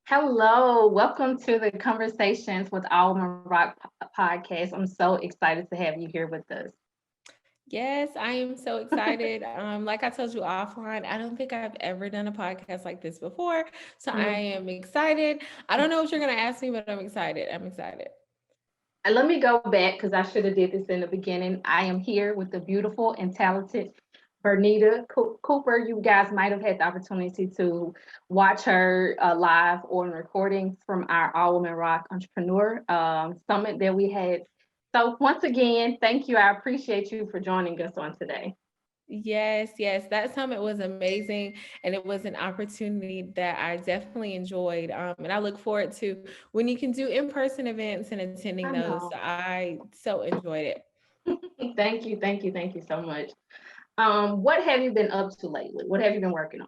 Hello, welcome to the Conversations with Alma Rock podcast. I'm so excited to have you here with us. Yes, I am so excited. Like I told you offline, I don't think I've ever done a podcast like this before. So I Mm. am excited. I don't know what you're going to ask me, but I'm excited. I'm excited. And let me go back because I should have did this in the beginning. I am here with the beautiful and talented Bernita Cooper. You guys might have had the opportunity to watch her live or in recordings from our All Women Rock Entrepreneur Summit that we had. So once again, thank you. I appreciate you for joining us on today. Yes, yes. That summit was amazing. And it was an opportunity that I definitely enjoyed. And I look forward to when you can do in-person events and attending I those. So know. I so enjoyed it. Thank you so much. What have you been up to lately? What have you been working on?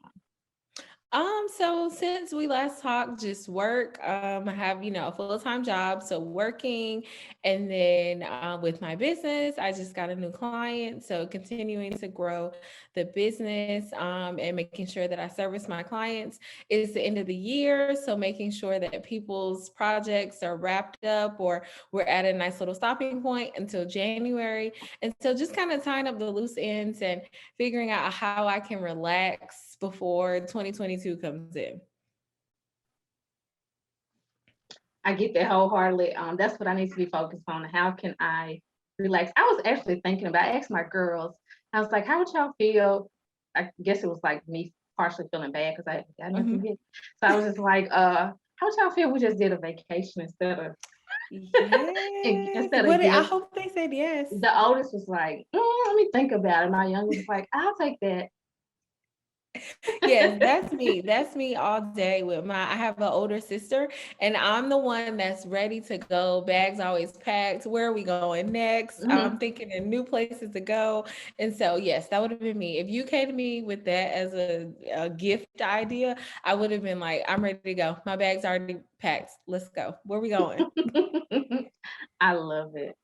So since we last talked, just work. I have, a full-time job, so working, and then with my business, I just got a new client, so continuing to grow the business, and making sure that I service my clients. It's the end of the year, so making sure that people's projects are wrapped up or we're at a nice little stopping point until January, and so just kind of tying up the loose ends and figuring out how I can relax before 2022 comes in. I get that wholeheartedly. That's what I need to be focused on. How can I relax? I was actually thinking about, I asked my girls, I was like, how would y'all feel? I guess it was like me partially feeling bad because I haven't got nothing Mhm. yet. So I was just like, how would y'all feel we just did a vacation Yes. instead of I gifts? hope they said yes. The oldest was like, let me think about it. My youngest was like, I'll take that. Yes, that's me. That's me all day with I have an older sister and I'm the one that's ready to go. Bags always packed. Where are we going next? I'm Mhm. thinking of new places to go. And so, yes, that would have been me. If you came to me with that as a gift idea, I would have been like, I'm ready to go. My bag's already packed. Let's go. Where are we going? I love it.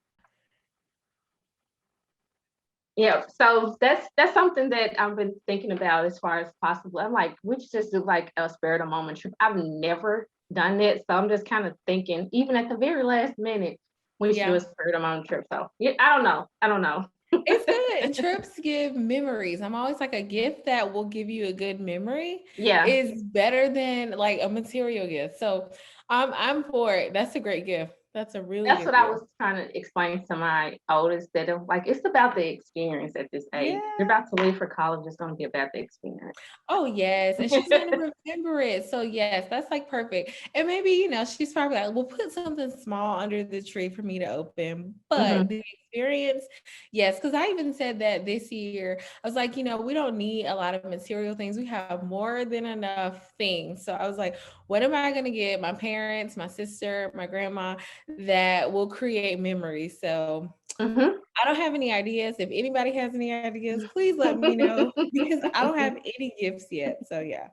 Yeah, so that's something that I've been thinking about as far as possible. I'm like, we should just do like a spur of the moment trip. I've never done that, so I'm just kind of thinking, even at the very last minute, we should do a Yeah. spur of the moment trip. So yeah, I don't know. I don't know. It's good. And trips give memories. I'm always like a gift that will give you a good memory Yeah, is better than like a material gift. So I'm for it. That's a great gift. That's a really that's good what I gift. was trying to explain to my oldest that like it's about the experience at this age. They're Yeah. about to leave for college. It's going to be about the experience. Oh yes, and she's gonna remember it. So yes, that's like perfect. And maybe she's probably like, "We'll put something small under the tree for me to open." But Hmm. the experience, yes, because I even said that this year. I was like, we don't need a lot of material things. We have more than enough things. So I was like, "What am I gonna get my parents, my sister, my grandma that will create memories?" So Hmm. I don't have any ideas. If anybody has any ideas, please let me know because I don't have any gifts yet. So yeah.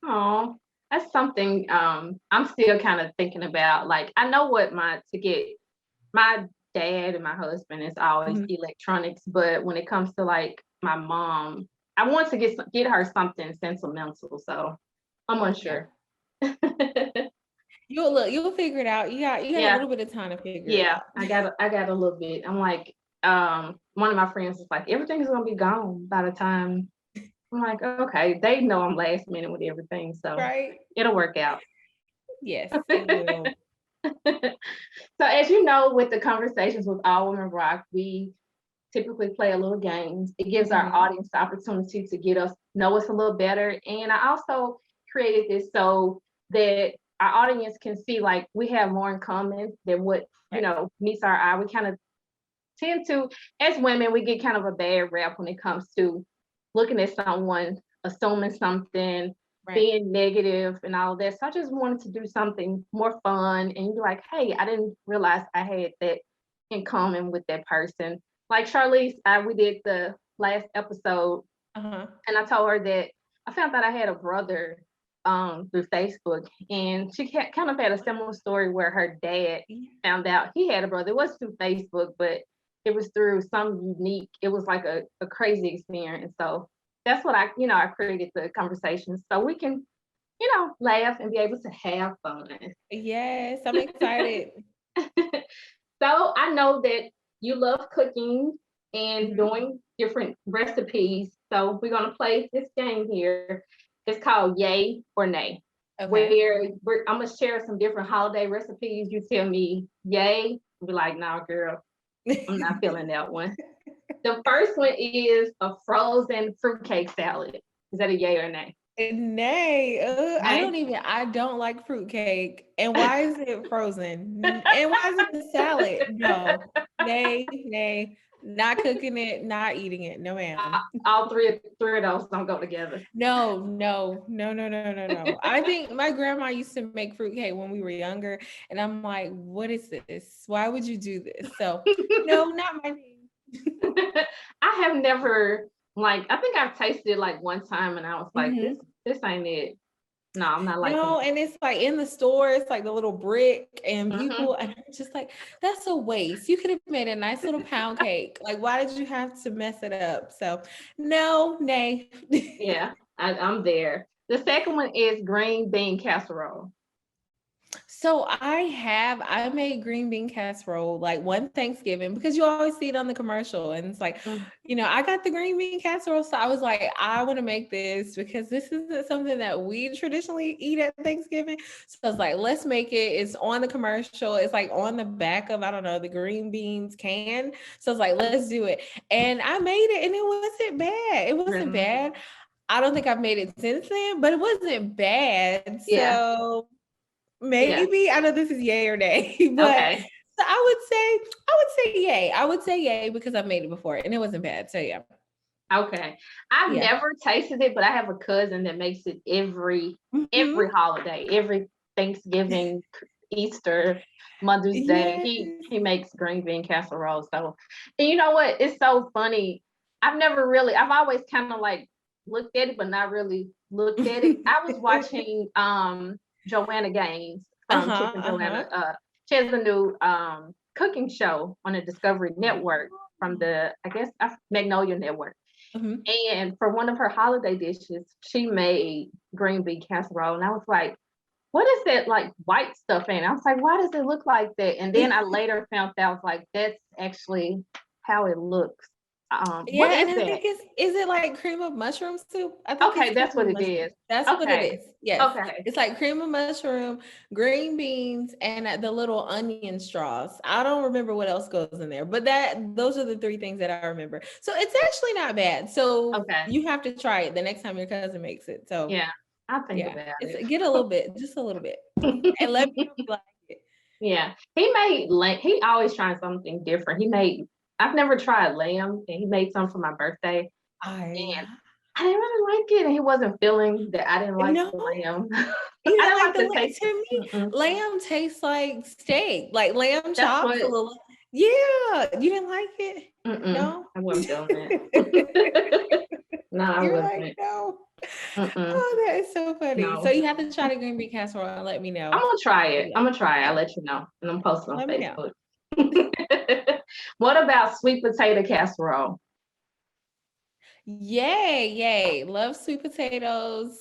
Oh, that's something I'm still kind of thinking about. Like I know what my to get my dad and my husband is always Mhm. electronics, but when it comes to like my mom, I want to get her something sentimental. So I'm Yeah. unsure. You'll figure it out. You got a Yeah, little bit of time to figure it yeah. out. I got a little bit. I'm like, one of my friends was like, everything's gonna be gone by the time. I'm like, okay, they know I'm last minute with everything, so Right? it'll work out. Yes, it will. So as you know, with the conversations with All Women Rock, we typically play a little games. It gives our Mhm. audience the opportunity to get us know us a little better. And I also created this so that our audience can see like we have more in common than what Right. meets our eye. We kind of tend to, as women, we get kind of a bad rap when it comes to looking at someone, assuming something, Right. being negative and all of that. So I just wanted to do something more fun and be like, hey, I didn't realize I had that in common with that person. Like Charlize, we did the last episode Uh-huh. and I told her that I found out I had a brother through Facebook, and she kind of had a similar story where her dad Yeah. found out he had a brother. It was through Facebook, but it was through some unique. It was like a crazy experience. So that's what I created the conversation so we can laugh and be able to have fun. Yes, I'm excited. So I know that you love cooking and Mhm. doing different recipes. So we're gonna play this game here. It's called Yay or Nay, Okay. where I'm gonna share some different holiday recipes. You tell me yay, be like, nah, girl, I'm not feeling that one. The first one is a frozen fruitcake salad. Is that a yay or nay? Nay, Nay. I don't like fruitcake. And why is it frozen? And why is it a salad? No. Nay, nay. Not cooking it, not eating it. No, ma'am. All three of those don't go together. No, no, no, no, no, no, no. I think my grandma used to make fruitcake when we were younger, and I'm like, what is this? Why would you do this? So, no, not my thing. I have never I think I've tasted it like one time and I was like, Mhm. this ain't it. No, I'm not liking No, it. and it's like in the store, it's like the little brick, and Hmm. people, and I'm just like, that's a waste. You could have made a nice little pound cake. Like, why did you have to mess it up? So, no, nay. Yeah, I'm there. The second one is green bean casserole. So I made green bean casserole like one Thanksgiving because you always see it on the commercial, and it's like, Mm. I got the green bean casserole. So I was like, I want to make this because this isn't something that we traditionally eat at Thanksgiving. So I was like, let's make it. It's on the commercial. It's like on the back of, I don't know, the green beans can. So I was like, let's do it. And I made it and it wasn't bad. It wasn't Really? bad. I don't think I've made it since then, but it wasn't bad. Yeah. So Yeah. maybe I know this is yay or nay, but Okay. so I would say yay. I would say yay because I've made it before and it wasn't bad. So yeah. Okay. I've Yeah. never tasted it, but I have a cousin that makes it every Mhm. holiday, every Thanksgiving, Easter, Mother's Day. He Yes. he makes green bean casserole. So, and you know what? It's so funny. I've always kind of like looked at it, but not really looked at it. I was watching Joanna Gaines from Uh-huh. Chicken Joanna. Uh-huh. She has a new cooking show on the Discovery Network from Oh. the I guess Magnolia Network. Mhm. And for one of her holiday dishes, she made green bean casserole. And I was like, what is that like white stuff in? I was like, why does it look like that? And then I later found out I was like, that's actually how it looks. What Yeah, is and I that? think is it like cream of mushroom soup? I think it's Okay, cream that's what of it mushroom. is. That's what it Okay. is. Yes. Okay. It's like cream of mushroom, green beans, and the little onion straws. I don't remember what else goes in there, but those are the three things that I remember. So it's actually not bad. So Okay. you have to try it the next time your cousin makes it. So Yeah. I'll think yeah, about it's it. get a little bit, just a little bit, and let me know if you like it. Yeah. He always trying something different. I've never tried lamb and he made some for my birthday. I And I didn't really like it, and he wasn't feeling that I didn't like no. the lamb. You I didn't didn't like like the the taste. to me, Mm-mm. lamb tastes like steak, like lamb That's chops, a what little yeah, you didn't like it? mm-mm, No? I wasn't feeling that. No, I You're like, wasn't. "No." Mm-mm, Oh, that is so funny. So no. you have to try the green bean casserole and let me I'm know. gonna try But it. yeah, I'm gonna try it. I'll yeah, let you know, and I'm posting on let me know. Facebook. What about sweet potato casserole? Yay, yay. Love sweet potatoes,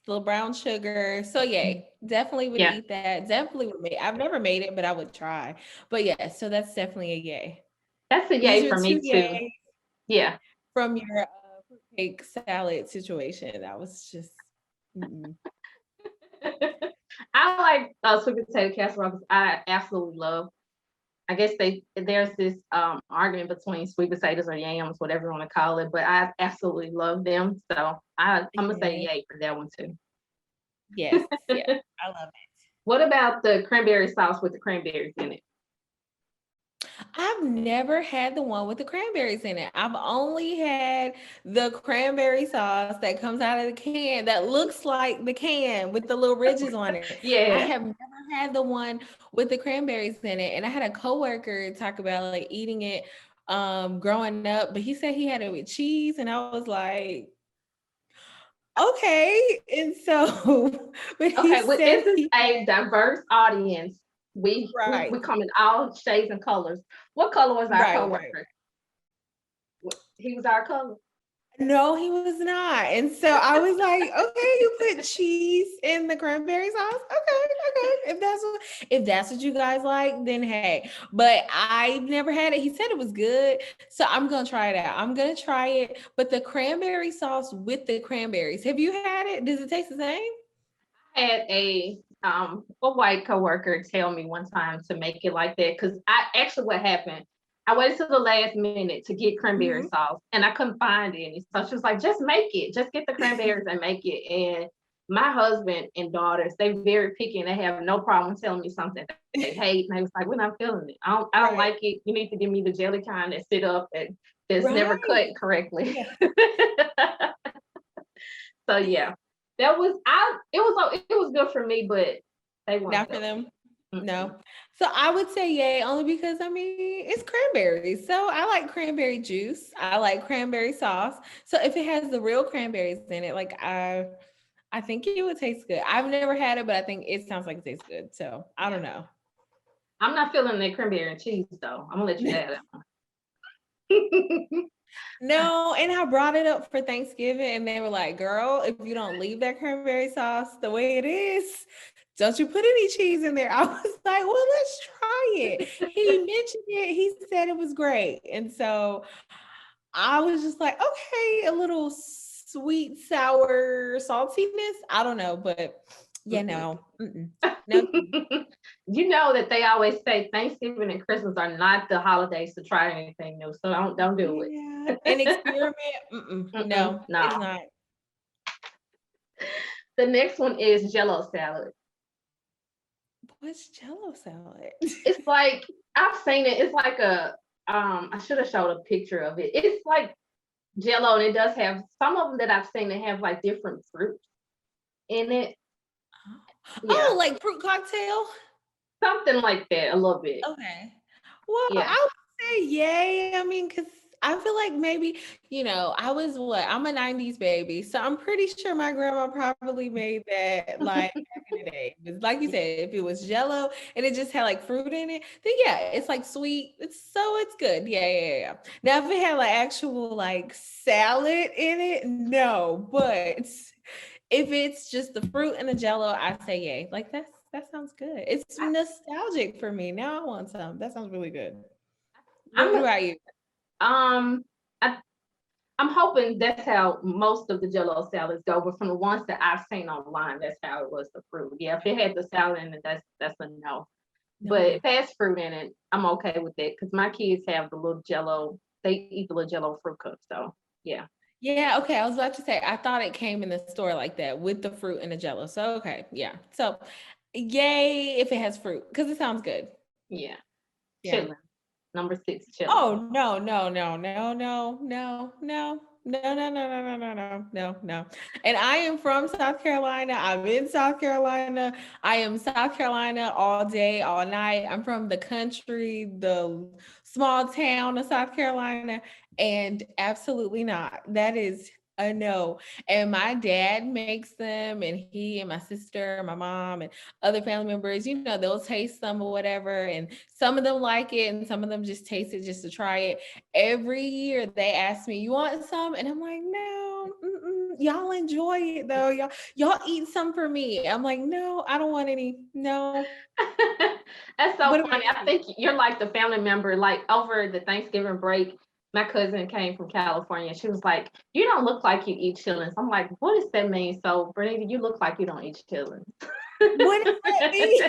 little brown sugar. So yay. Definitely would Yeah, eat that. Definitely would make I've never made it, but I would try. But yeah, so that's definitely a yay. that's a These yay are for two me too. yays Yeah. from your fruitcake salad situation. That was just mm-mm. I like sweet potato casserole because I absolutely love. I guess there's this argument between sweet potatoes or yams, whatever you want to call it, but I absolutely love them. So I'm gonna say Yeah. yay for that one too. Yes, yeah. I love it. What about the cranberry sauce with the cranberries in it? I've never had the one with the cranberries in it. I've only had the cranberry sauce that comes out of the can that looks like the can with the little ridges on it. I Yeah. have never had the one with the cranberries in it. And I had a coworker talk about like eating it growing up, but he said he had it with cheese and I was like, okay. And so, but he Okay. Well, said this is he had a diverse audience. We right, come in all shades and colors. What color was our right, right. coworker? He was our color. No, he was not. And so I was like, okay, you put cheese in the cranberry sauce. Okay. If that's what you guys like, then hey. But I've never had it. He said it was good. So I'm gonna try it out. I'm gonna try it. But the cranberry sauce with the cranberries. Have you had it? Does it taste the same? Had a white coworker tell me one time to make it like that because I actually what happened. I waited till the last minute to get cranberry Mhm. sauce and I couldn't find any. So she was like, just make it, just get the cranberries and make it. And my husband and daughters, they very picky and they have no problem telling me something they hate. And they was like, we're not feeling it. I don't Right. like it. You need to give me the jelly kind that sit up and that's never Right. cut correctly. Yeah. So yeah, that was I. It was good for me, but they weren't Not for feeling them. it. Mm-mm. No. So I would say yay, only because I mean it's cranberries. So I like cranberry juice. I like cranberry sauce. So if it has the real cranberries in it, like I think it would taste good. I've never had it, but I think it sounds like it tastes good. So I Yeah, don't know. I'm not feeling that cranberry and cheese though. I'm gonna let you have that one. No, and I brought it up for Thanksgiving, and they were like, "Girl, if you don't leave that cranberry sauce the way it is, don't you put any cheese in there." I was like, "Well, let's try it." He mentioned it. He said it was great, and so I was just like, "Okay, a little sweet, sour saltiness." I don't know, but yeah, Mm-mm. no, no. You know that they always say Thanksgiving and Christmas are not the holidays to try anything new, so don't do Yeah, an it. experiment. Mm-mm, No, it's no. not. The next one is Jello salad. What's Jello salad? It's like I've seen it. It's like a I should have showed a picture of it. It's like Jello, and it does have some of them that I've seen that have like different fruits in it. Oh, Yeah, like fruit cocktail? something like that, a little bit. Okay. Well, Yeah. I would say yay. I mean, because I feel like maybe, I was what? I'm a 90s baby. So I'm pretty sure my grandma probably made that like back in the day. But like you said, if it was jello and it just had like fruit in it, then yeah, it's like sweet. It's good. Yeah. Now if it had like actual like salad in it, no. But if it's just the fruit and the jello, I say yay. Like that sounds good. It's I, nostalgic for me. Now I want some. That sounds really good. What I'm a, about you? I, I'm hoping that's how most of the Jello salads go, but from the ones that I've seen online, that's how it was the fruit. Yeah, if it had the salad in it, that's a no. But if No. it has fruit in it, I'm okay with that because my kids have the little Jello. They eat the little Jello fruit cup. So yeah. Yeah, okay. I was about to say I thought it came in the store like that with the fruit and the jello. So okay, yeah. So yay if it has fruit because it sounds good. Yeah, Yeah. chilling. Number six, chilling. Oh no. And I am from South Carolina. I'm in South Carolina. I am South Carolina all day, all night. I'm from the country, the small town of South Carolina, and absolutely not. That is a no. And my dad makes them, and he and my sister, my mom, and other family members, they'll taste them or whatever. And some of them like it, and some of them just taste it just to try it. Every year they ask me, "You want some?" And I'm like, "No, y'all enjoy it though. Y'all eat some for me." I'm like, "No, I don't want any. No." That's so What about funny. I you? think you're like the family member. Like over the Thanksgiving break, my cousin came from California. She was like, "You don't look like you eat chillings." I'm like, "What does that mean?" So, Bernita, you look like you don't eat chillings. What does that mean?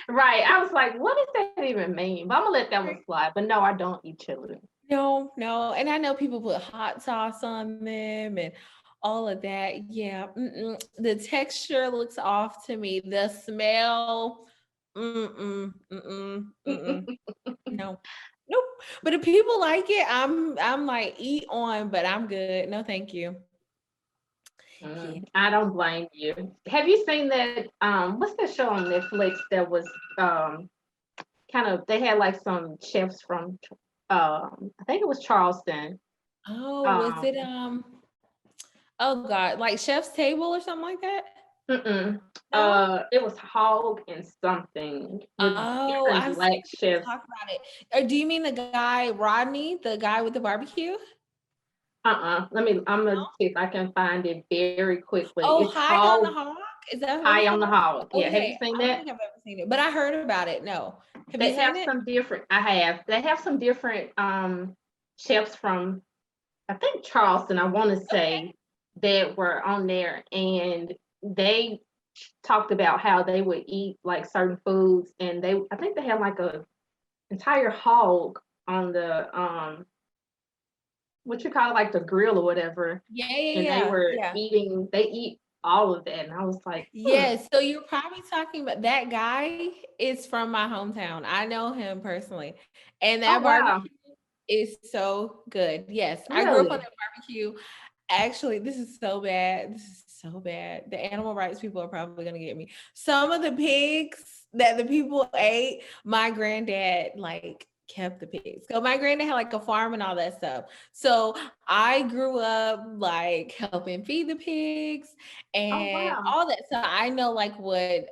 Right. I was like, "What does that even mean?" But I'm gonna let that one slide. But no, I don't eat chillings. No. And I know people put hot sauce on them and all of that. Yeah. The texture looks off to me. The smell, mm-mm. No. Nope. But if people like it, I'm like eat on, but I'm good. No, thank you. Yeah. I don't blame you. Have you seen that? What's that show on Netflix that was um kind of they had like some chefs from I think it was Charleston. Oh, was Um it oh God, like Chef's Table or something like that? mm-mm. No? It was Hog and something with Oh, different I've seen black people chefs. talk about it. Or do you mean the guy, Rodney, the guy with the barbecue? I'm gonna see if I can find it very quickly. Oh, It's High on the called Hog? Is that what it's High on the called? Hog. Yeah, have you Okay, seen I don't that? think I've ever seen it, but I heard about it. No. Have you They have seen it? some different. I have. They have some different chefs from I think Charleston. I want to Okay. say that were on there, and they talked about how they would eat like certain foods, and they I think they had like a entire hog on the what you call it, like the grill or whatever, Yeah, yeah, and they yeah, were yeah. eating. They eat all of that, and I was like, hmm. Yes, so you're probably talking about that guy is from my hometown. I know him personally. And Oh that wow, barbecue is so good. Yes, I grew up on really? that barbecue. Actually, this is so bad. This is so bad. The animal rights people are probably gonna get me. Some of the pigs that the people ate, my granddad like kept the pigs. So my granddad had like a farm and all that stuff. So I grew up like helping feed the pigs Oh and wow. all that. So I know like what is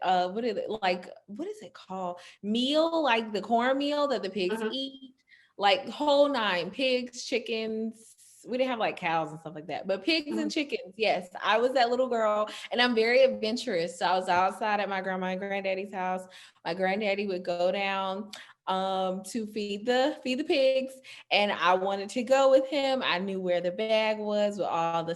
it like what is it called? Meal, like the cornmeal that the pigs Hmm. eat, like whole nine, pigs, chickens. We didn't have like cows and stuff like that, but pigs and Hmm. chickens. Yes, I was that little girl, and I'm very adventurous. So I was outside at my grandma and granddaddy's house. My granddaddy would go down to feed the pigs, and I wanted to go with him. I knew where the bag was with all the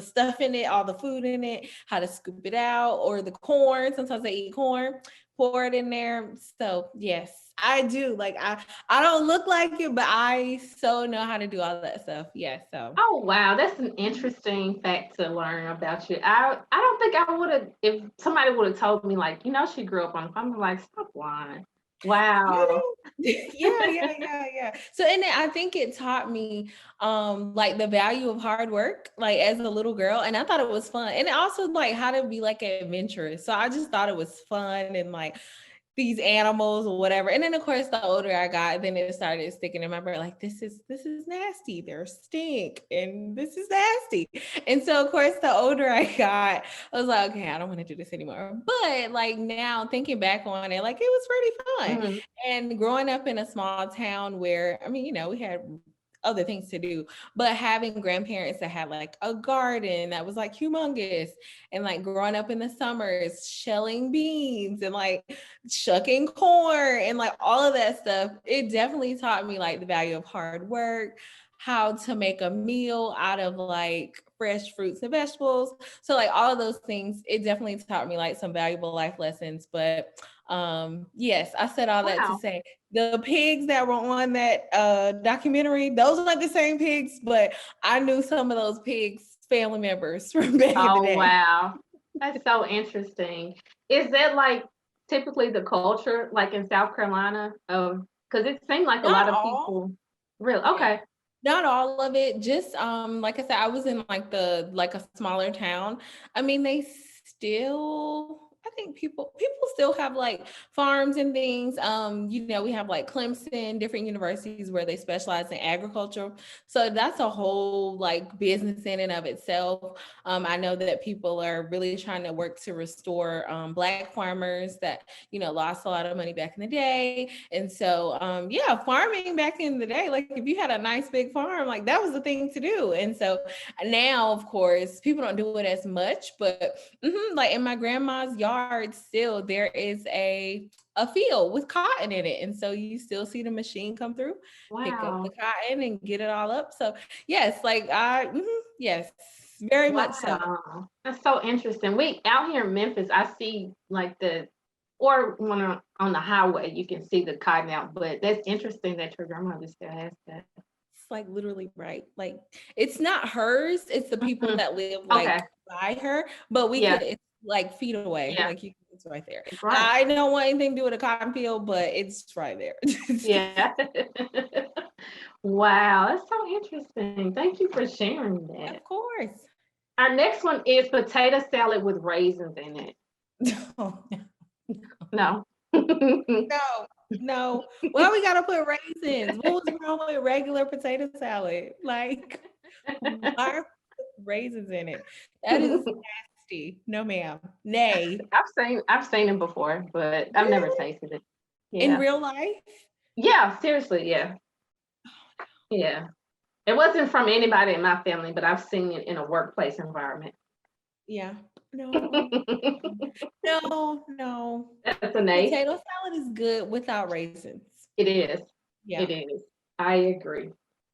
stuff in it, all the food in it, how to scoop it out, or the corn. Sometimes they eat corn, pour it in there. So yes, I do. Like I don't look like it, but I so know how to do all that stuff. Yes. So Oh wow, that's an interesting fact to learn about you. I don't think I would have if somebody would have told me like, she grew up on a farm. I'm like, stop lying. Wow. yeah, yeah, yeah, yeah. So and then I think it taught me like the value of hard work, like as a little girl. And I thought it was fun. And also like how to be like adventurous. So I just thought it was fun and like these animals or whatever. And then of course the older I got, then it started sticking in my brain like this is nasty. They're stink and this is nasty. And so of course the older I got, I was like, okay, I don't want to do this anymore. But like now thinking back on it, like it was pretty fun. Mhm. And growing up in a small town where I mean, we had other things to do, but having grandparents that had like a garden that was like humongous, and like growing up in the summers shelling beans and like shucking corn and like all of that stuff, it definitely taught me like the value of hard work, how to make a meal out of like fresh fruits and vegetables. So like all of those things, it definitely taught me like some valuable life lessons. But yes, I said all that to Wow. say the pigs that were on that documentary, those aren't the same pigs, but I knew some of those pigs family members from back in the Oh day. wow. That's so interesting. Is that like typically the culture like in South Carolina of because it seemed like a Not lot of all. people really Yeah. okay. Not all of it. Just like I said, I was in like a smaller town. I mean, they still I think people still have like farms and things. We have like Clemson, different universities where they specialize in agriculture. So that's a whole like business in and of itself. I know that people are really trying to work to restore Black farmers that, lost a lot of money back in the day. And so, yeah, farming back in the day, like if you had a nice big farm, like that was the thing to do. And so now, of course, people don't do it as much, but like in my grandma's yard, still there is a field with cotton in it. And so you still see the machine come through, pick up the Wow. cotton and get it all up. So yes, yes, very much so. Wow. That's so interesting. We out here in Memphis, I see like or when on the highway, you can see the cotton out, but that's interesting that your grandmother still has that. It's like literally right. Like it's not hers, it's the people Mhm. that live Okay. like by her, but Yeah. it's like feet away. Yeah. Like it's right there. Right. I don't want anything to do with a cotton field, but it's right there. Yeah. Wow. That's so interesting. Thank you for sharing that. Of course. Our next one is potato salad with raisins in it. No, No. no, no. Why we gotta put raisins? What was wrong with regular potato salad? Like, why are raisins in it? That is nasty. No, ma'am. Nay. I've seen them before, but I've never Really? tasted it. In Yeah. real life? Yeah, seriously, yeah. Yeah. It wasn't from anybody in my family, but I've seen it in a workplace environment. Yeah. No. No, no. That's an A. Potato salad is good without raisins. It is. Yeah. It is. I agree.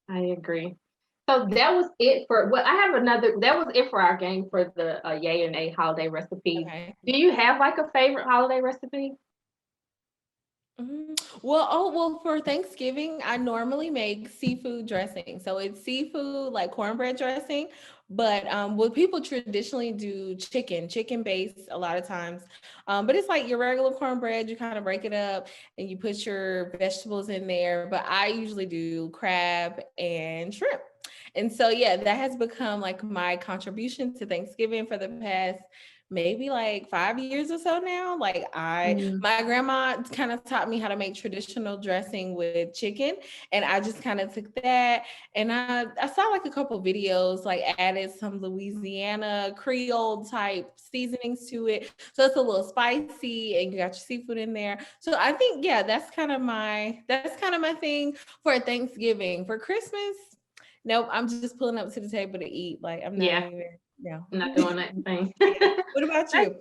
I agree. So that was it for I have another that was it for our game for the yay and nay holiday recipes. Okay. Do you have like a favorite holiday recipe? Well, for Thanksgiving, I normally make seafood dressing. So it's seafood like cornbread dressing, but what people traditionally do chicken based a lot of times. But it's like your regular cornbread, you kind of break it up and you put your vegetables in there. But I usually do crab and shrimp. And so yeah, that has become like my contribution to Thanksgiving for the past maybe like 5 years or so now. Like Mm. my grandma kind of taught me how to make traditional dressing with chicken, and I just kind of took that and I saw like a couple videos, like added some Louisiana Creole type seasonings to it, so it's a little spicy, and you got your seafood in there. So I think yeah, that's kind of my thing for Thanksgiving. For Christmas, nope, I'm just pulling up to the table to eat. Like I'm not Yeah, even no. I'm not doing that thing. What about I- you?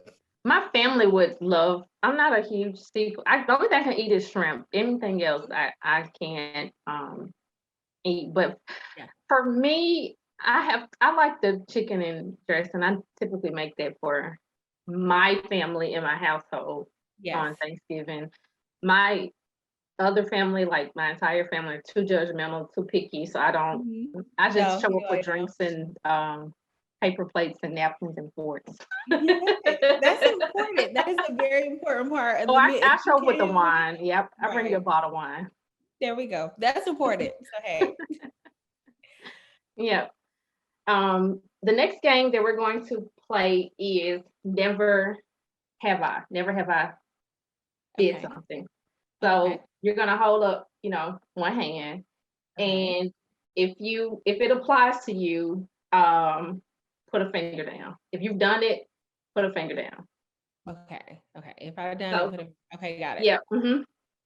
my family would love. I'm not a huge seafood. The only thing I can eat is shrimp. Anything else, I can't eat. But Yeah. for me, I like the chicken and dressing. I typically make that for my family in my household Yes. on Thanksgiving. My other family, like my entire family, are too judgmental, too picky. So I don't. Mhm. I just No, show up you with already know. drinks and paper plates and napkins and forks. Yes, that's important. That is a very important part of Oh, the meal. If I you show up with the can't have it, wine. Yep, I bring you a right. bottle of wine. There we go. That's important. So hey. Yep. The next game that we're going to play is Never Have I. Never have I did Okay. something. Okay. So you're gonna hold up, one hand, Okay. and if it applies to you, put a finger down. If you've done it, put a finger down. Okay. Okay. If I done it, So put it. Okay, got it. yeah.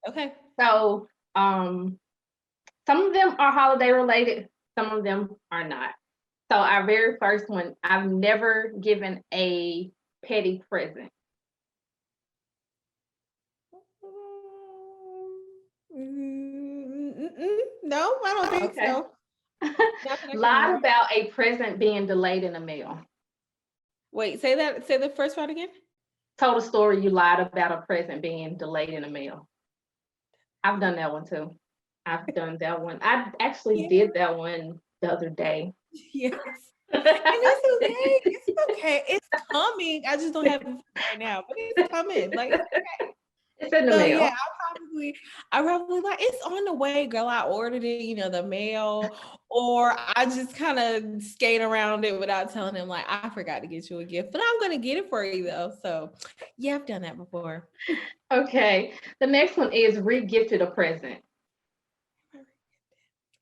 Okay. So some of them are holiday related, some of them are not. So our very first one, I've never given a petty present. No, I don't think Okay. so. Not that I can Lied remember. about a present being delayed in the mail. Wait, say that. Say the first part again. Told a story you lied about a present being delayed in the mail. I've done that one too. I've done that one. I actually Yeah. did that one the other day. Yes. And it's okay. It's okay. It's coming. I just don't have it right now, but it's coming. Like it's okay. It's in the So yeah, mail. I probably like it's on the way, girl. I ordered it, the mail, or I just kind of skate around it without telling him like I forgot to get you a gift, but I'm gonna get it for you though. So yeah, I've done that before. Okay. The next one is re-gifted a present.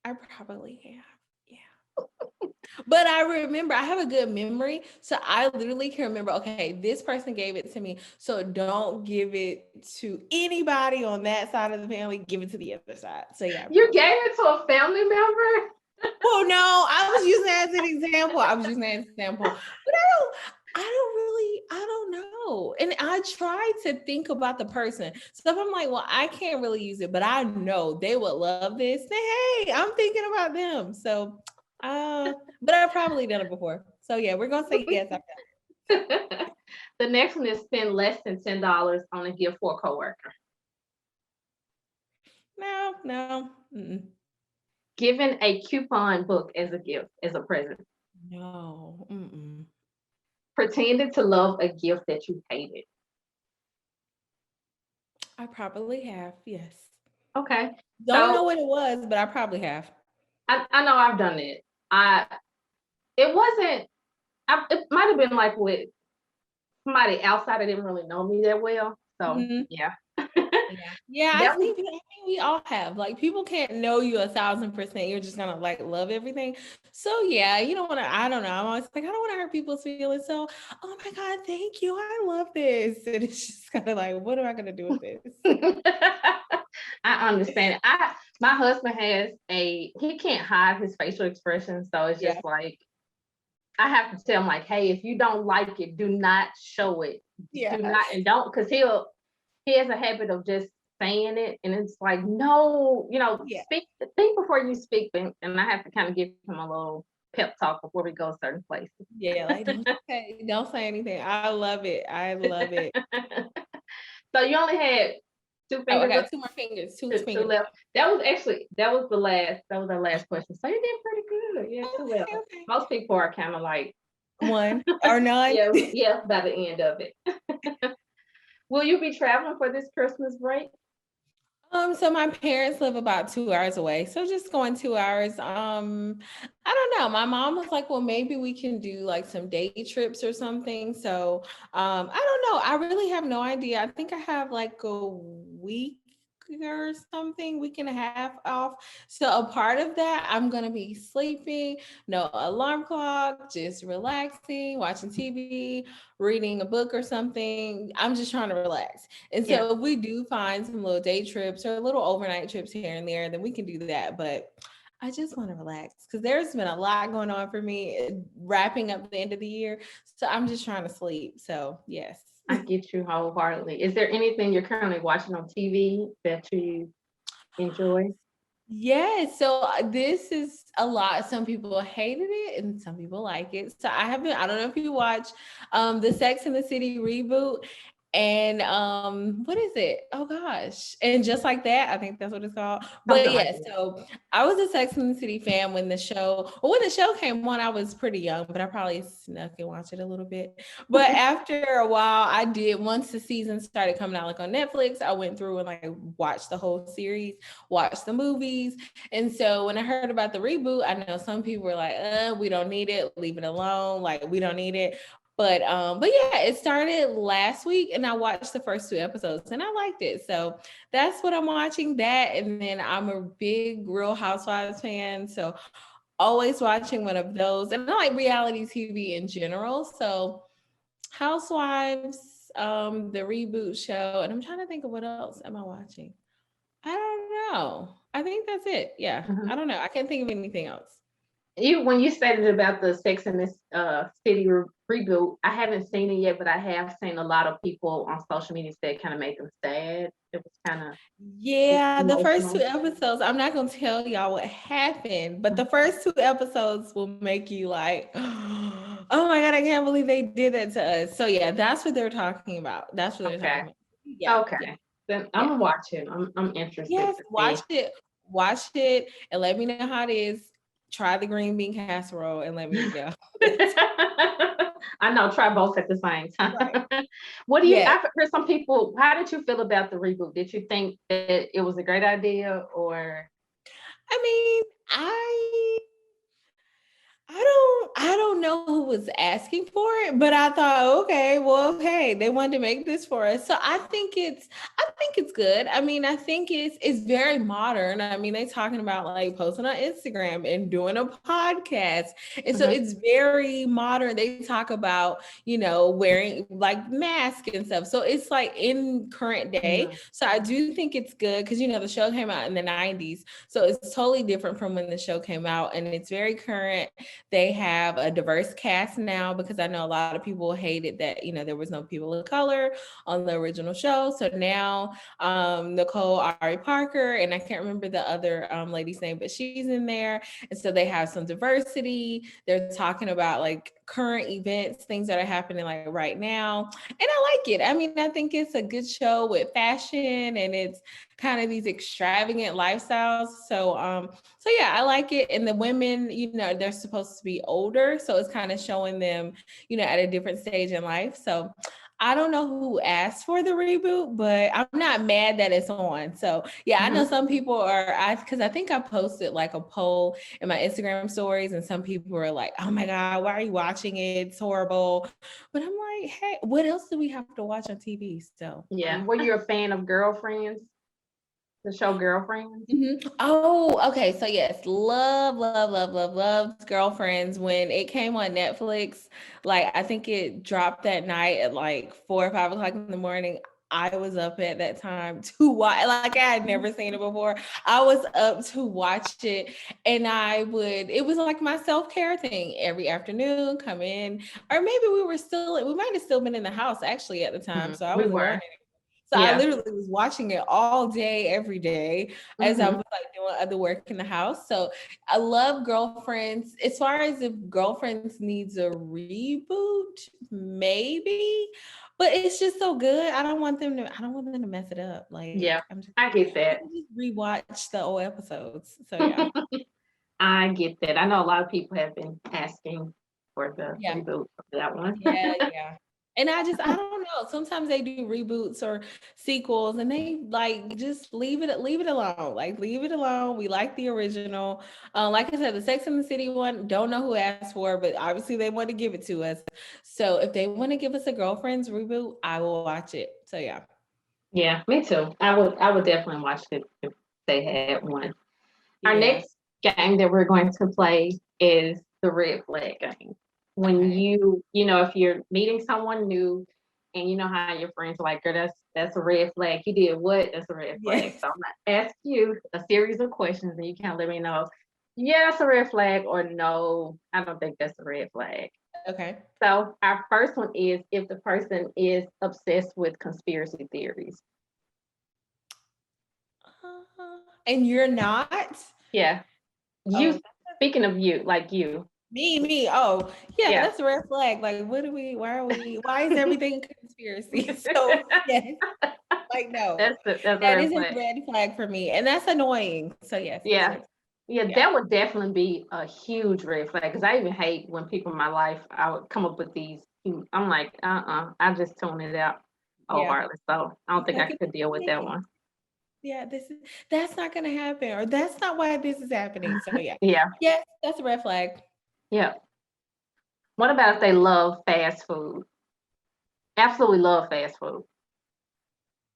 I probably have. Yeah. But I remember I have a good memory. So I literally can remember, okay, this person gave it to me. So don't give it to anybody on that side of the family. Give it to the other side. So yeah, I You probably. gave it to a family member? Well, no, I was using that as an example. But I don't know. And I try to think about the person. So if I'm like, well, I can't really use it, but I know they would love this, then hey, I'm thinking about them. So but I've probably done it before. So yeah, we're gonna say yes. The next one is spend less than $10 on a gift for a coworker. No, no, Giving a coupon book as a gift, as a present. no. Pretended to love a gift that you hated. I probably have, yes. Okay. Don't know So what it was, but I probably have. I know I've done it. It wasn't, it might have been like with somebody outside that didn't really know me that well. So Mhm. yeah. Yeah. Yeah, I That was think we all have. Like people can't know you 1,000%. You're just gonna like love everything. So yeah, you don't want to, I don't know. I'm always like, I don't want to hurt people's feelings. So, oh my God, thank you. I love this. And it's just kind of like, what am I gonna do with this? I understand. My husband has he can't hide his facial expression, so it's Yeah. just like I have to tell him like, hey, if you don't like it, do not show it. Do Yeah. not and don't, because he has a habit of just saying it, and it's like, no, Yeah. think before you speak, and I have to kind of give him a little pep talk before we go certain places. Yeah. Like don't say anything. I love it. I love it. So you only had two Oh, I fingers got two more fingers. Two two fingers. left. That was the last question. So you did pretty good. Yeah, two left. Okay, okay. Most people are kind of like, One or none. yeah, by the end of it. Will you be traveling for this Christmas break? So my parents live about 2 hours away. So just going 2 hours. I don't know. My mom was like, well, maybe we can do like some day trips or something. So I don't know. I really have no idea. I think I have like a week or something, week and a half off. So a part of that, I'm gonna be sleeping, no alarm clock, just relaxing, watching TV, reading a book or something. I'm just trying to relax. And Yeah. so if we do find some little day trips or little overnight trips here and there, then we can do that. But I just want to relax because there's been a lot going on for me wrapping up the end of the year. So I'm just trying to sleep. So yes. I get you wholeheartedly. Is there anything you're currently watching on TV that you enjoy? Yes, so this is a lot. Some people hated it and some people like it. So I don't know if you watch the Sex and the City reboot, and what is it? Oh gosh. And Just Like That, I think that's what it's called. But Something like yeah, that. so I was a Sex and the City fan when the show came on, I was pretty young, but I probably snuck and watched it a little bit. But after a while, I did. Once the season started coming out like on Netflix, I went through and like watched the whole series, watched the movies. And so when I heard about the reboot, I know some people were like, we don't need it, leave it alone, like we don't need it. But yeah, it started last week and I watched the first 2 episodes and I liked it. So that's what I'm watching. That, and then I'm a big Real Housewives fan. So always watching one of those. And I like reality TV in general. So Housewives, the reboot show, and I'm trying to think of what else am I watching. I don't know. I think that's it. Yeah. Mhm. I don't know. I can't think of anything else. When you stated about the Sex and the City reboot, I haven't seen it yet, but I have seen a lot of people on social media say it kind of made them sad. It was kind of Yeah, the first two emotional. episodes, I'm not gonna tell y'all what happened, but the first 2 episodes will make you like, oh my God, I can't believe they did that to us. So yeah, that's what they're talking about. That's what they're talking Okay. about. Yeah, yeah, Okay. Then I'm yeah. gonna watch it. I'm interested Yes, to see. watch it, and let me know how it is. Try the green bean casserole and let me know. I know, try both at the same Right. time. What do you Yes. I've heard some people, how did you feel about the reboot? Did you think that it was a great idea or I mean, I don't know who was asking for it, but I thought, okay, well, hey, they wanted to make this for us. So I think it's good. I mean, I think it's very modern. I mean, they talking about like posting on Instagram and doing a podcast. And so Mhm, it's very modern. They talk about, wearing like masks and stuff. So it's like in current day. mhm, So I do think it's good because the show came out in the 90s. So it's totally different from when the show came out and it's very current. They have a diverse cast now because I know a lot of people hated that, there was no people of color on the original show. So now Nicole Ari Parker, and I can't remember the other lady's name, but she's in there. And so they have some diversity. They're talking about like current events, things that are happening like right now. And I like it. I mean, I think it's a good show with fashion and it's kind of these extravagant lifestyles. So yeah, I like it. And the women, they're supposed to be older. So it's kind of showing them, at a different stage in life. So I don't know who asked for the reboot, but I'm not mad that it's on. So yeah, I know mhm. some people because I think I posted like a poll in my Instagram stories, and some people were like, "Oh my God, why are you watching it? It's horrible." But I'm like, hey, what else do we have to watch on TV? So Yeah. Were you a fan of Girlfriends? The show Girlfriends? Oh, okay. So yes, love, love, love, love, love Girlfriends. When it came on Netflix, like I think it dropped that night at like 4 or 5 o'clock in the morning. I was up at that time to watch, like I had never seen it before. I was up to watch it, and it was like my self-care thing every afternoon, come in, or maybe we might have still been in the house actually at the time. So I We wasn't going. were. So I Yeah. literally was watching it all day, every day, as I was like doing other work in the house. So I love Girlfriends. As far as if Girlfriends needs a reboot, maybe, but it's just so good. I don't want them to mess it up. Like Yeah. I get I that. can just rewatch the old episodes. So yeah. I get that. I know a lot of people have been asking for the Yeah. reboot of that one. Yeah. And I don't know. Sometimes they do reboots or sequels and they like just leave it alone. Like leave it alone. We like the original. Like I said, the Sex and the City one, don't know who asked for, but obviously they want to give it to us. So if they want to give us a Girlfriends reboot, I will watch it. So yeah. Yeah, me too. I would definitely watch it if they had one. Our Yeah. next game that we're going to play is the red flag game. When Okay. if you're meeting someone new and you know how your friends are like, girl, that's a red flag. You did what? That's a red flag. Yes. So I'm gonna ask you a series of questions and you kind of let me know, yeah, that's a red flag, or no, I don't think that's a red flag. Okay. So our first one is if the person is obsessed with conspiracy theories. And you're not? Yeah. Oh, You speaking of you, like you. me. Oh, yeah, Yeah. that's a red flag. Like, why is everything a conspiracy? So, yes, like, no, that's a that red is a flag. red flag for me. And that's annoying. So, yes, that's Yeah. red. Yeah, Yeah. that would definitely be a huge red flag because I even hate when people in my life I would come up with these. I'm like, I just tune it out Yeah. wholeheartedly. So I don't think I Like, could deal with that one. yeah, that's not going to happen, or that's not why this is happening. So, yeah. Yeah, Yes, that's a red flag. yeah. What about if they love fast food? Absolutely love fast food.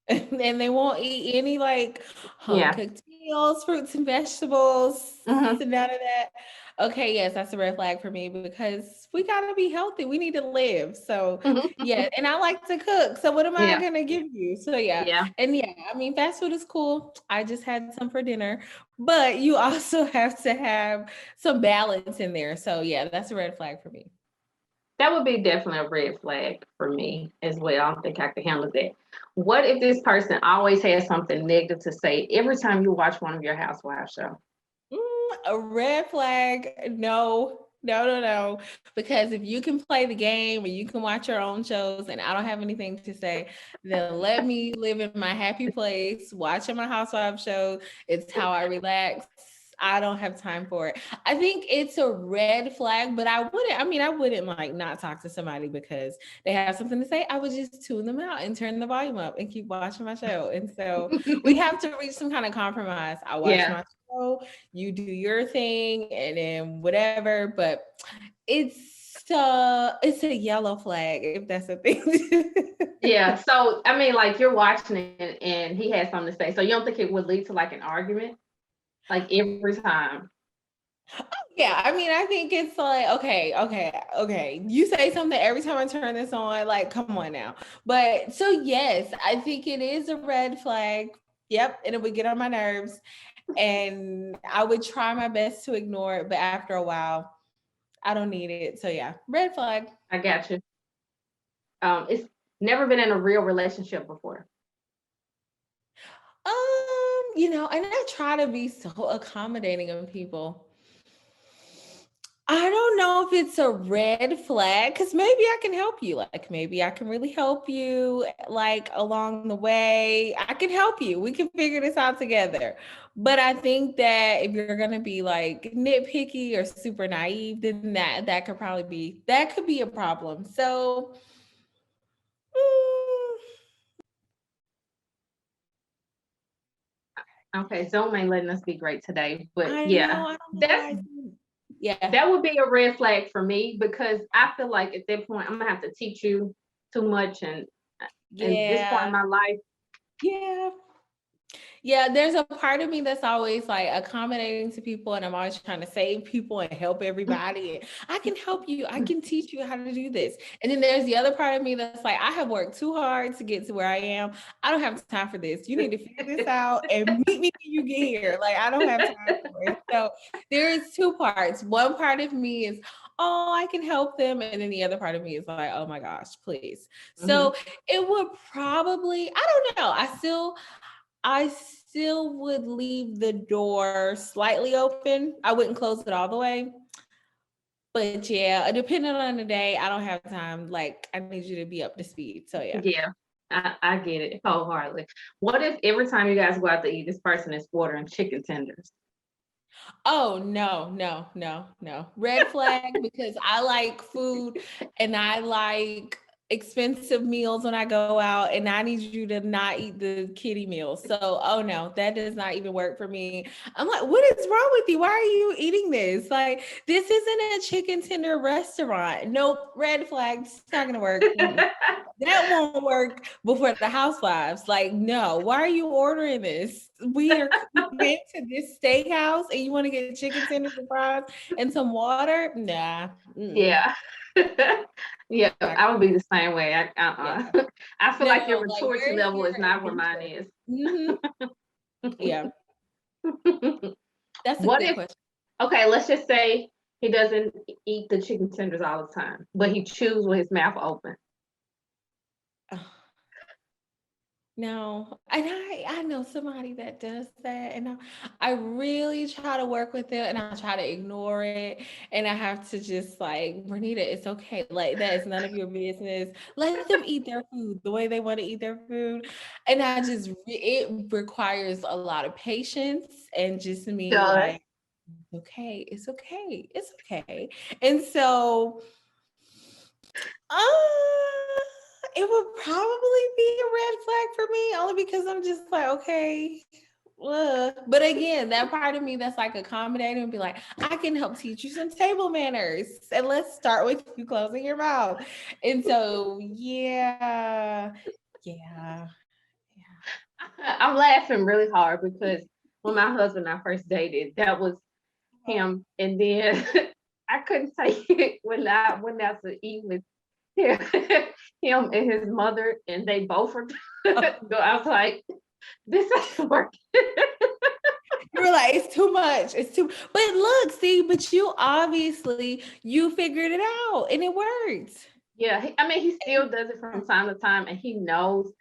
And they won't eat any like home Yeah. cooked meals, fruits and vegetables, Hmm. and none of that. Okay, yes, that's a red flag for me because we gotta be healthy. We need to live. So yeah, and I like to cook. So what am I Yeah. gonna give you? So yeah, Yeah. and yeah, I mean fast food is cool. I just had some for dinner, but you also have to have some balance in there. So yeah, that's a red flag for me. That would be definitely a red flag for me as well. I don't think I could handle that. What if this person always has something negative to say every time you watch one of your housewives show? A red flag. No, no, no, no. Because if you can play the game and you can watch your own shows and I don't have anything to say, then let me live in my happy place, watching my housewife show. It's how I relax. I don't have time for it. I think it's a red flag, but I wouldn't like not talk to somebody because they have something to say. I would just tune them out and turn the volume up and keep watching my show. And so we have to reach some kind of compromise. I watch Yeah. my show, you do your thing, and then whatever. But it's a yellow flag if that's a thing. Yeah. So I mean, like you're watching it and he has something to say. So you don't think it would lead to like an argument? Like every time. Yeah, I mean, I think it's like, okay. You say something every time I turn this on, like, come on now. But so yes, I think it is a red flag. Yep, and it would get on my nerves. And I would try my best to ignore it, but after a while, I don't need it. So yeah, red flag. I got you. It's never been in a real relationship before. And I try to be so accommodating of people. I don't know if it's a red flag because maybe I can help you. Like maybe I can really help you like along the way. I can help you. We can figure this out together. But I think that if you're gonna be like nitpicky or super naive, then that could be a problem. So mm, Okay, Zoom ain't letting us be great today, but I yeah, know, I don't know that's why. Yeah, that would be a red flag for me because I feel like at that point I'm gonna have to teach you too much, and at this point in yeah, my life, yeah. Yeah, there's a part of me that's always like accommodating to people, and I'm always trying to save people and help everybody. And I can help you. I can teach you how to do this. And then there's the other part of me that's like, I have worked too hard to get to where I am. I don't have time for this. You need to figure this out and meet me when you get here. Like, I don't have time for it. So there is two parts. One part of me is, oh, I can help them. And then the other part of me is like, oh my gosh, please. So it would probably, I don't know. I still would leave the door slightly open. I wouldn't close it all the way. But yeah, depending on the day, I don't have time. Like, I need you to be up to speed. So yeah. Yeah, I get it wholeheartedly. What if every time you guys go out to eat, this person is ordering chicken tenders? Oh no, no, no, no. Red flag, because I like food and I like expensive meals when I go out, and I need you to not eat the kiddie meals. So, oh no, that does not even work for me. I'm like, what is wrong with you? Why are you eating this? Like, this isn't a chicken tender restaurant. Nope, red flags. It's not gonna work. That won't work before the housewives. Like, no, why are you ordering this? We went to this steakhouse and you want to get chicken tenders and fries and some water? Nah. Yeah. Yeah, I would be the same way. Yeah. I feel like your No, like, maturity where's level your is not where mine adventure? is. Yeah, that's a What good if, question. okay, let's just say he doesn't eat the chicken tenders all the time, but he chews with his mouth open. No, and I know somebody that does that, and I really try to work with it, and I try to ignore it, and I have to just like, Bernita, it's okay. Like, that is none of your business. Let them eat their food the way they want to eat their food, and it requires a lot of patience and just me Does. like, okay, it's okay, it's okay, and so. It would probably be a red flag for me, only because I'm just like, okay. But again, that part of me that's like accommodating and be like, I can help teach you some table manners. And let's start with you closing your mouth. And so, yeah. I'm laughing really hard because when my husband and I first dated, that was him. And then I couldn't take it when I went out to eat with him, him and his mother, and they both were. So I was like, this ain't working. You were like, it's too much. It's too, but look, see, but you figured it out and it worked. Yeah, I mean, he still does it from time to time, and he knows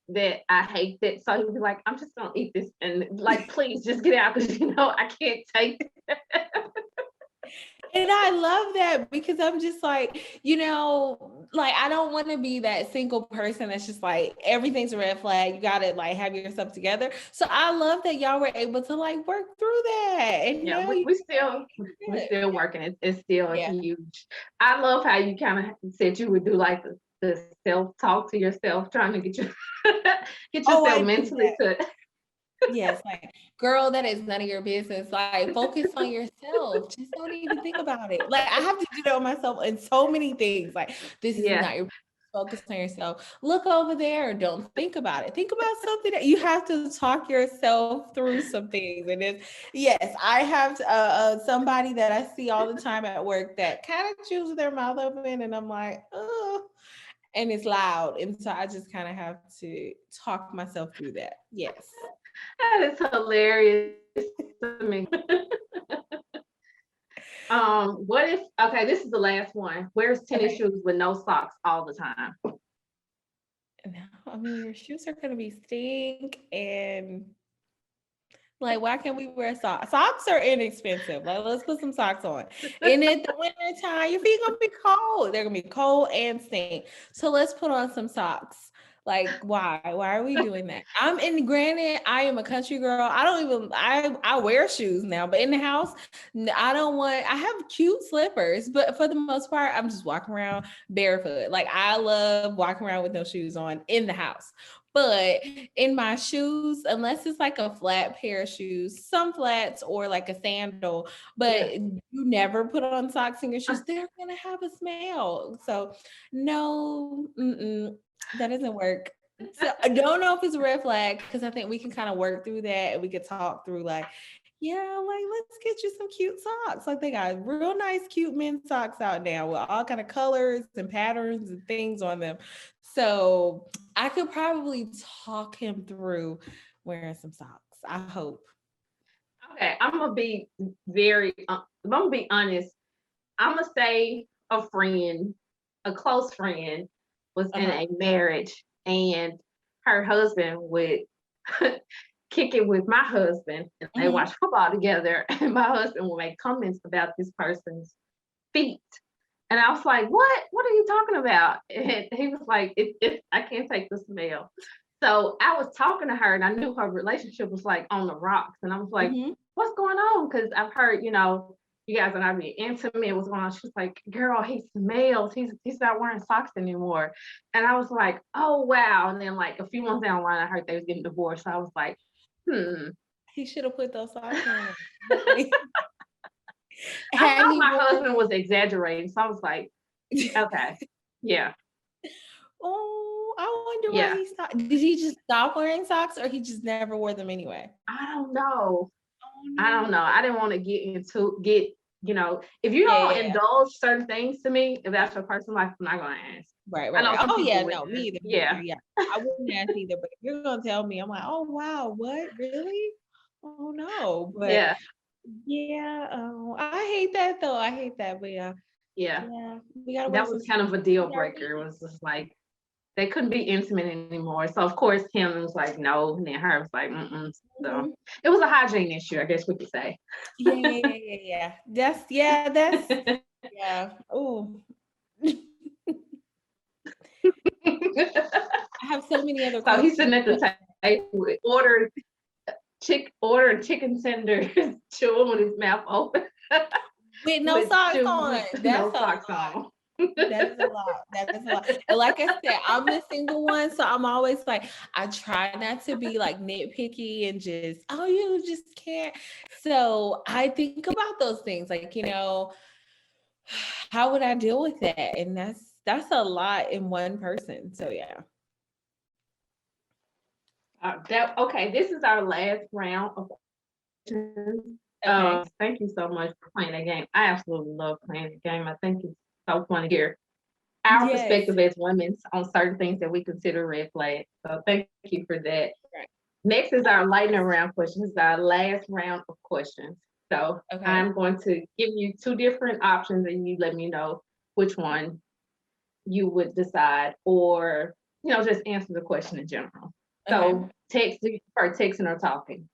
that I hate that. So he'll be like, I'm just gonna eat this, and like, please just get out because I can't take it. And I love that because I'm just like, like, I don't want to be that single person that's just like, everything's a red flag. You got to like have yourself together. So I love that y'all were able to like work through that. And Yeah, now we're still working. It's still a yeah. huge. I love how you kind of said you would do like the self talk to yourself, trying to get you get Oh, I yourself do mentally that. to. Yes, like, girl, that is none of your business. Like, focus on yourself. Just don't even think about it. Like, I have to do that with myself in so many things. Like, this is Yeah. not your business. Focus on yourself. Look over there. Don't think about it. Think about something that you have to talk yourself through some things. And yes, I have somebody that I see all the time at work that kind of chews their mouth open, and I'm like, oh, and it's loud. And so I just kind of have to talk myself through that. Yes. That is hilarious to me. What if, okay, this is the last one. Wears tennis Okay. shoes with no socks all the time. No, I mean, your shoes are gonna be stink, and like, why can't we wear socks? Socks are inexpensive. Like, let's put some socks on. And in the winter time, your feet gonna be cold. They're gonna be cold and stink. So let's put on some socks. Like, why? Why are we doing that? Granted, I am a country girl. I wear shoes now, but in the house, I have cute slippers, but for the most part, I'm just walking around barefoot. Like, I love walking around with no shoes on in the house. But in my shoes, unless it's like a flat pair of shoes, some flats or like a sandal, Yeah. but you never put on socks in your shoes, they're gonna have a smell. So no, that doesn't work. So I don't know if it's a red flag because I think we can kind of work through that and we could talk through like, yeah, like let's get you some cute socks. Like they got real nice, cute men's socks out now with all kind of colors and patterns and things on them. So I could probably talk him through wearing some socks. I hope. Okay, I'm gonna be I'm gonna be honest. I'm gonna say a friend, a close friend, was in Uh-huh. a marriage, and her husband would kick it with my husband, and they Mm-hmm. watch football together. And my husband would make comments about this person's feet, and I was like, "What? What are you talking about?" And he was like, I can't take the smell." So I was talking to her, and I knew her relationship was like on the rocks, and I was like, Mm-hmm. "What's going on?" Because I've heard, you guys are not being intimate. What's going on? She was like, "Girl, he smells. He's not wearing socks anymore." And I was like, "Oh wow!" And then like a few months down the line, I heard they was getting divorced. So I was like, "Hmm." He should have put those socks on. I Had thought he my worn husband was exaggerating, so I was like, "Okay, yeah, Oh, I wonder why yeah." he stopped. Did he just stop wearing socks or he just never wore them anyway? I don't know. Oh I don't no. know. I didn't want to if you Yeah, don't yeah, yeah. indulge certain things to me about your personal life, I'm not gonna ask. Right, I right, know right. some Oh people yeah, with no, me that. either, me Yeah. either. Yeah. I wouldn't ask either, but if you're gonna tell me, I'm like, oh wow, what? Really? Oh no. But Yeah. yeah, I hate that though. I hate that. But yeah, Yeah. yeah, we gotta wear That some was kind of a deal yeah, breaker. It was just like they couldn't be intimate anymore. So of course him was like no, and then her was like mm-mm. So mhm. it was a hygiene issue, I guess we could say. Yeah, yeah, yeah, yeah, yeah. That's yeah. Oh. I have so many other So he's sitting questions, at but the table, ordering chicken tenders, chewing with his mouth open, with no with socks shoes on. with That's no a socks lot. on. That is a lot. That is a lot. And like I said, I'm the single one. So I'm always like, I try not to be like nitpicky and just, oh, you just can't. So I think about those things like, how would I deal with that? And that's a lot in one person. So yeah. Okay, this is our last round of questions. Okay. Thank you so much for playing that game. I absolutely love playing the game. I think it's so fun to hear our Yes. perspective as women on certain things that we consider red flags. So thank you for that. Right. Next is our lightning round questions. This is our last round of questions. So Okay. I'm going to give you two different options and you let me know which one you would decide or, just answer the question in general. Okay. So texting or talking.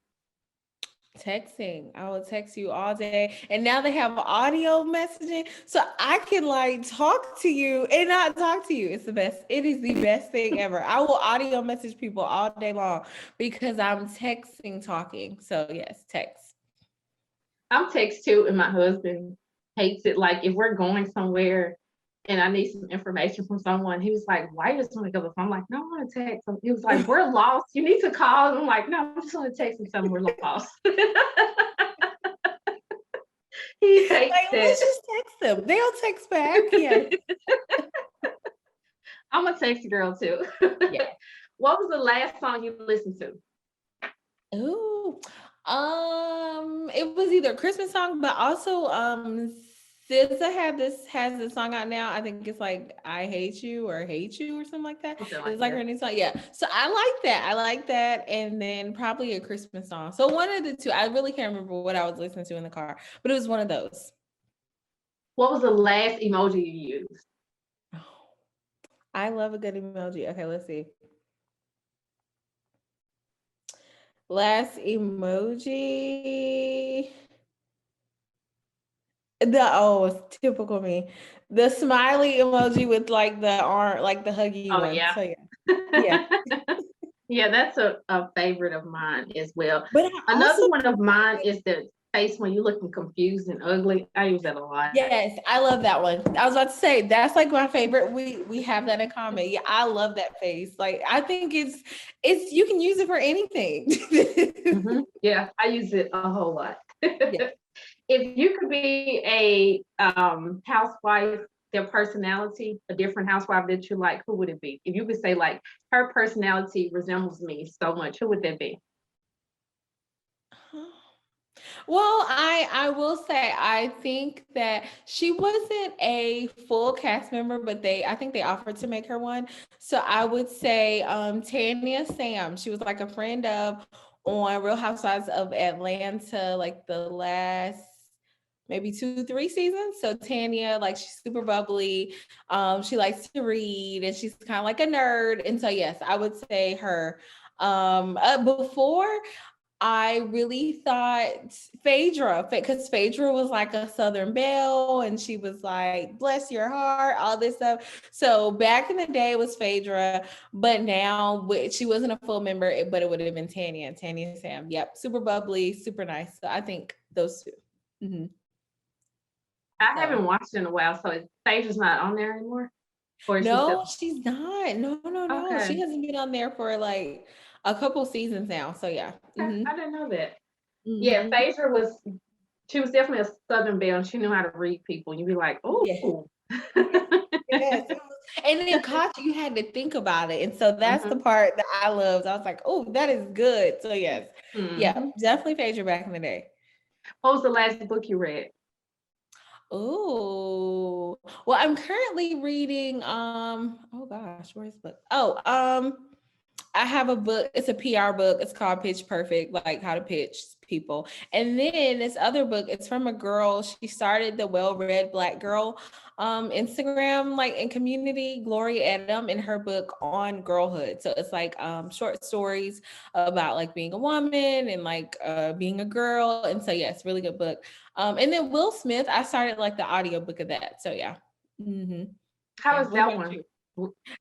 Texting. I will text you all day. And now they have audio messaging. So I can like talk to you and not talk to you. It's the best. It is the best thing ever. I will audio message people all day long because I'm texting talking. So yes, text. I'm text too, and my husband hates it. Like if we're going somewhere and I need some information from someone, he was like, "Why you just want to go?" I'm like, "No, I want to text." He was like, "We're lost. You need to call." And I'm like, "No, I just want to text and tell them we're lost." He hates Like, let's it. just text them. They'll text back. Yes. I'm a text girl too. Yeah. What was the last song you listened to? Ooh, it was either a Christmas song, but also SZA has this song out now. I think it's like I Hate You or Hate You or something like that. Something like It's like her that. new song. Yeah. So I like that. I like that. And then probably a Christmas song. So one of the two. I really can't remember what I was listening to in the car, but it was one of those. What was the last emoji you used? Oh, I love a good emoji. Okay, let's see. Last emoji. It's typical me. The smiley emoji with like the arm, like the huggy Oh one. yeah. So yeah. Yeah. Yeah, that's a favorite of mine as well. But I Another also one of mine is the face when you're looking confused and ugly. I use that a lot. yes, I love that one. I was about to say that's like my favorite. We have that in common. Yeah, I love that face. Like I think it's you can use it for anything. Yeah, I use it a whole lot. Yeah. If you could be a housewife their personality, a different housewife that you like, who would it be? If you could say like her personality resembles me so much, who would that be? Well, I will say I think that she wasn't a full cast member, but I think they offered to make her one. So I would say Tanya Sam. She was like a friend of on Real Housewives of Atlanta, like the last maybe 2, 3 seasons. So Tanya, like she's super bubbly. She likes to read and she's kind of like a nerd. And so yes, I would say her. Before I really thought Phaedra, because Phaedra was like a Southern belle and she was like, bless your heart, all this stuff. So back in the day it was Phaedra, but now she wasn't a full member, but it would have been Tanya Sam. Yep, super bubbly, super nice. So I think those 2. Mm-hmm. I So haven't watched in a while, so Phaedra's not on there anymore, or is she still? no, she's not. No, no, no. She Okay, hasn't been on there for like a couple seasons now. So yeah. okay, Mm-hmm. I didn't know that. Yeah, Mm-hmm. Phaedra was. She was definitely a Southern belle, and she knew how to read people. You'd be like, Yeah. "Ooh." Yes. And then caught you had to think about it. And so that's the Mhm, part that I loved. I was like, oh, that is good. So yes. Yeah, mhm. definitely Phaedra back in the day. What was the last book you read? Oh, well, I'm currently reading oh gosh, where's the book? Oh, I have a book, it's a PR book. It's called Pitch Perfect, like how to pitch people. And then this other book, it's from a girl. She started the Well-Read Black Girl Instagram like in community, Gloria Adam, in her book on girlhood. So it's like short stories about like being a woman and like being a girl. And so yes, really good book. And then Will Smith, I started like the audiobook of that. So yeah. Mm-hmm. How Yeah. was What that about one? you?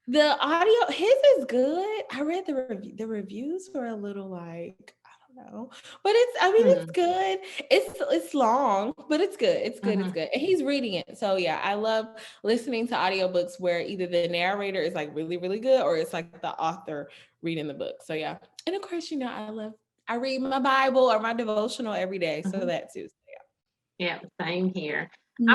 The audio, his is good. I read the review. The reviews were a little like, I don't know, but I mean, it's Mm, good. It's long, but it's good. It's good. It's mhm. good. And he's reading it. So yeah, I love listening to audiobooks where either the narrator is like really, really good or it's like the author reading the book. So yeah. And of course, I read my Bible or my devotional every day. So Mhm. that too. So, Yeah, same here. yeah.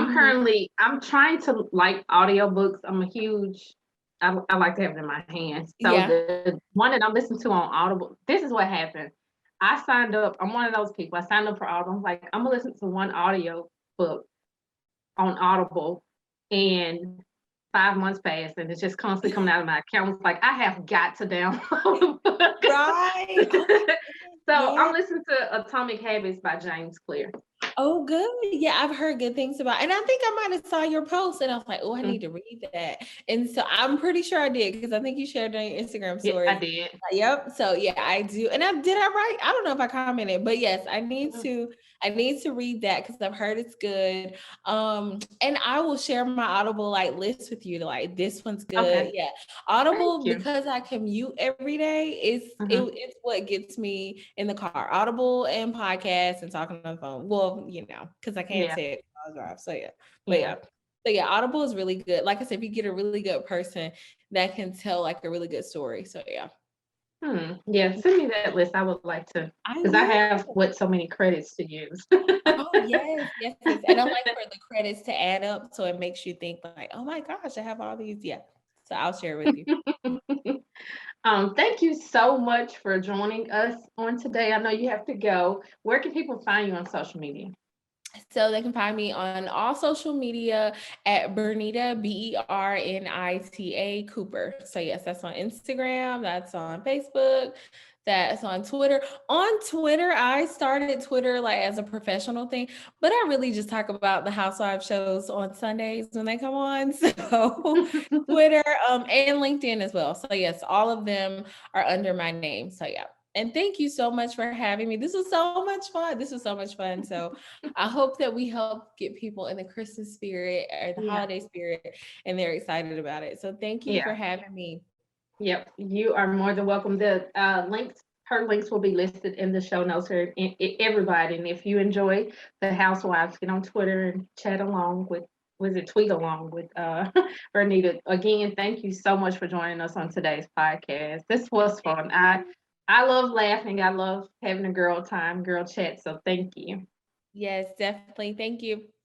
I'm trying to like audiobooks. I'm a huge I like to have it in my hands. So Yeah. the one that I'm listening to on Audible, this is what happened. I signed up. I'm one of those people. I signed up for Audible. I'm like, I'm gonna listen to one audio book on Audible, and 5 months passed, and it's just constantly coming out of my account. It's like I have got to download the Right. Oh book. my goodness. So Yeah. I'm listening to Atomic Habits by James Clear. Oh, good. Yeah, I've heard good things about, and I think I might have saw your post, and I was like, "Oh, I Mm, need to read that." And so I'm pretty sure I did because I think you shared it on your Instagram yeah, I stories. did. Yep. So yeah, I do. And I write? I don't know if I commented, but yes, I need Mhm. to. I need to read that because I've heard it's good. And I will share my Audible like list with you. Like this one's good. Okay, Yeah, thank Audible you. because I commute every day. Mhm. It's what gets me in the car. Audible and podcasts and talking on the phone. Well, because I can't Yeah, text while I drive. So yeah, but yeah. yeah. So yeah, Audible is really good. Like I said, if you get a really good person that can tell like a really good story. So yeah. Yeah, send me that list. I would like to, I because I will. have so many credits to use. Oh yes, yes, yes. And I like for the credits to add up so it makes you think like, oh my gosh, I have all these. Yeah. So I'll share it with you. Thank you so much for joining us on today. I know you have to go. Where can people find you on social media? So they can find me on all social media at Bernita, Bernita Cooper. So yes, that's on Instagram, that's on Facebook, that's on Twitter. On Twitter, I started Twitter like as a professional thing, but I really just talk about the housewife shows on Sundays when they come on. So Twitter, and LinkedIn as well. So yes, all of them are under my name. So yeah. And thank you so much for having me. This was so much fun. This was so much fun. So I hope that we help get people in the Christmas spirit or the Yeah, holiday spirit and they're excited about it. So thank you for yeah, having me. yep. You are more than welcome. The her links will be listed in the show notes here. Everybody, and if you enjoy the Housewives, get on Twitter and chat along with. Was it tweet along with Bernita? Again, thank you so much for joining us on today's podcast. This was Thank fun. you. I love laughing. I love having a girl time, girl chat. So thank you. Yes, definitely. Thank you.